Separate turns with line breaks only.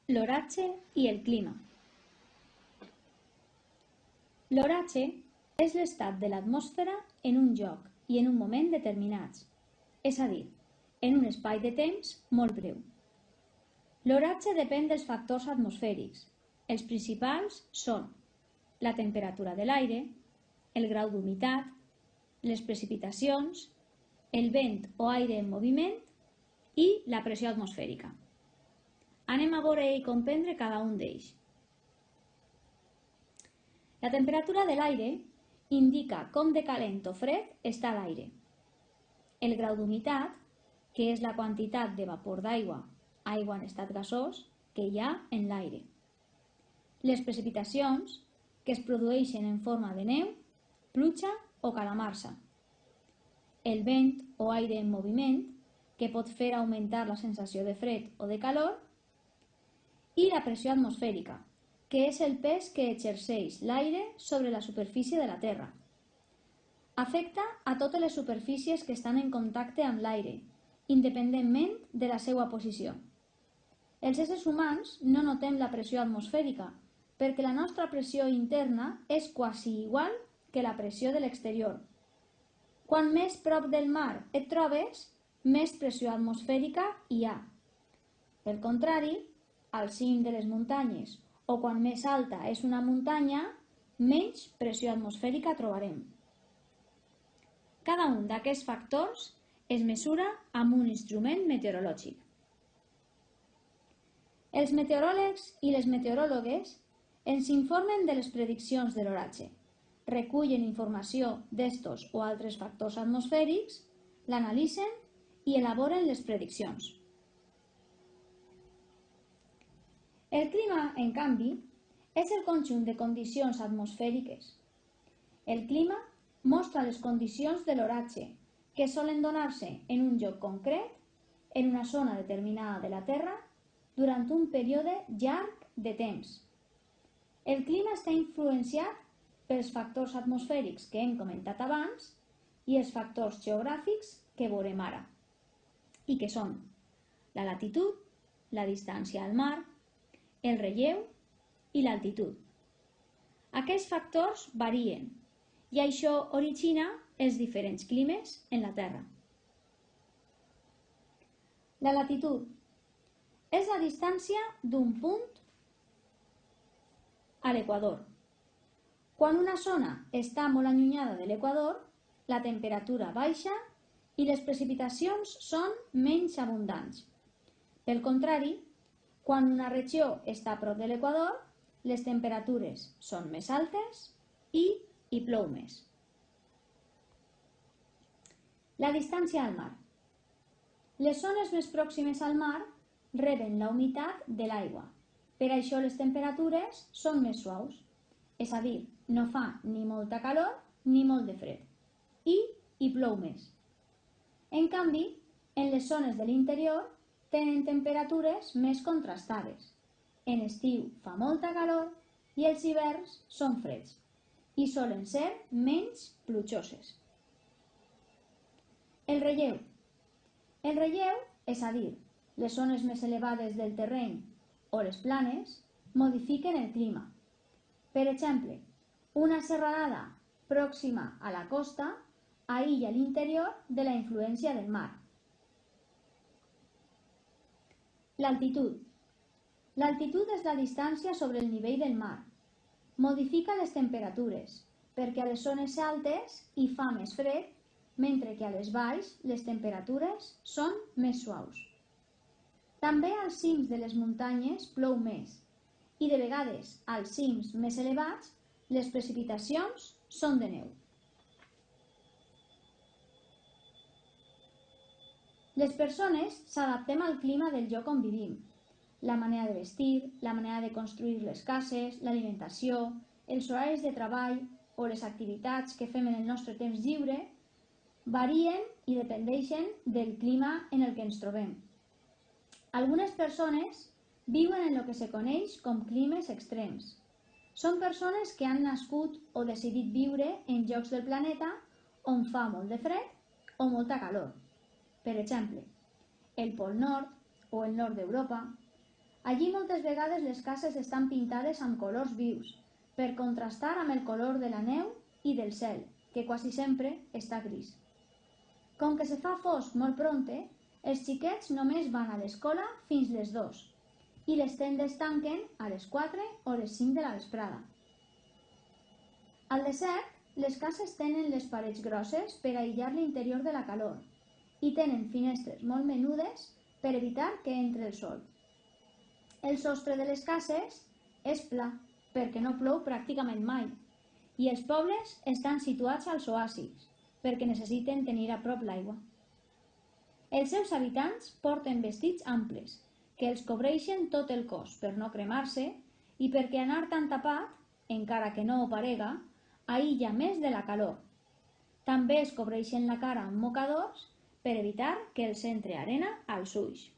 L'oratge i el clima. L'oratge és l'estat de l'atmosfera en un lloc i en un moment determinats, és a dir, en un espai de temps molt breu. L'oratge depèn dels factors atmosfèrics. Els principals són la temperatura de l'aire, el grau d'humitat, les precipitacions, el vent o aire en moviment i la pressió atmosfèrica. Anem a veure i comprendre cada un d'ells. La temperatura de l'aire indica com de calent o fred està l'aire. El grau d'humitat, que és la quantitat de vapor d'aigua, aigua en estat gasós, que hi ha en l'aire. Les precipitacions, que es produeixen en forma de neu, pluja o calamarsa. El vent o aire en moviment, que pot fer augmentar la sensació de fred o de calor, i la pressió atmosfèrica, que és el pes que exerceix l'aire sobre la superfície de la Terra. Afecta a totes les superfícies que estan en contacte amb l'aire, independentment de la seva posició. Els éssers humans no notem la pressió atmosfèrica, perquè la nostra pressió interna és quasi igual que la pressió de l'exterior. Quan més prop del mar et trobes, més pressió atmosfèrica hi ha. Pel contrari, al cim de les muntanyes o quan més alta és una muntanya, menys pressió atmosfèrica trobarem. Cada un d'aquests factors es mesura amb un instrument meteorològic. Els meteoròlegs i les meteoròlogues ens informen de les prediccions de l'oratge, recullen informació d'estos o altres factors atmosfèrics, l'analitzen i elaboren les prediccions. El clima, en canvi, és el conjunt de condicions atmosfèriques. El clima mostra les condicions de l'oratge, que solen donar-se en un lloc concret, en una zona determinada de la Terra, durant un període llarg de temps. El clima està influenciat pels factors atmosfèrics que hem comentat abans i els factors geogràfics que veurem ara, i que són la latitud, la distància al mar, el relleu i l'altitud. Aquests factors varien i això origina els diferents climes en la Terra. La latitud és la distància d'un punt a l'equador. Quan una zona està molt allunyada de l'equador, la temperatura baixa i les precipitacions són menys abundants. Pel contrari, quan una regió està a prop de l'equador, les temperatures són més altes i hi plou més. La distància al mar. Les zones més pròximes al mar reben la humitat de l'aigua. Per això les temperatures són més suaus, és a dir, no fa ni molta calor ni molt de fred, i hi plou més. En canvi, en les zones de l'interior tenen temperatures més contrastades. En estiu fa molta calor i els hiverns són freds i solen ser menys plujoses. El relleu. El relleu, és a dir, les zones més elevades del terreny o les planes, modifiquen el clima. Per exemple, una serralada pròxima a la costa aïlla l'interior de la influència del mar. L'altitud. L'altitud és la distància sobre el nivell del mar. Modifica les temperatures, perquè a les zones altes hi fa més fred, mentre que a les valls les temperatures són més suaus. També als cims de les muntanyes plou més, i de vegades als cims més elevats les precipitacions són de neu. Les persones s'adaptem al clima del lloc on vivim. La manera de vestir, la manera de construir les cases, l'alimentació, els horaris de treball o les activitats que fem en el nostre temps lliure varien i dependeixen del clima en el que ens trobem. Algunes persones viuen en el que se coneix com climes extrems. Són persones que han nascut o decidit viure en llocs del planeta on fa molt de fred o molta calor. Per exemple, el Pol Nord o el nord d'Europa. Allí moltes vegades les cases estan pintades amb colors vius, per contrastar amb el color de la neu i del cel, que quasi sempre està gris. Com que se fa fosc molt prompte, els xiquets només van a l'escola fins les 2 i les tendes tanquen a les 4 o les 5 de la vesprada. Al desert, les cases tenen les parets grosses per aïllar l'interior de la calor i tenen finestres molt menudes per evitar que entre el sol. El sostre de les cases és pla, perquè no plou pràcticament mai, i els pobles estan situats als oasis, perquè necessiten tenir a prop l'aigua. Els seus habitants porten vestits amples, que els cobreixen tot el cos per no cremar-se i perquè anar tan tapat, encara que no ho parega, aïlla més de la calor. També es cobreixen la cara amb mocadors per evitar que els entre arena als ulls.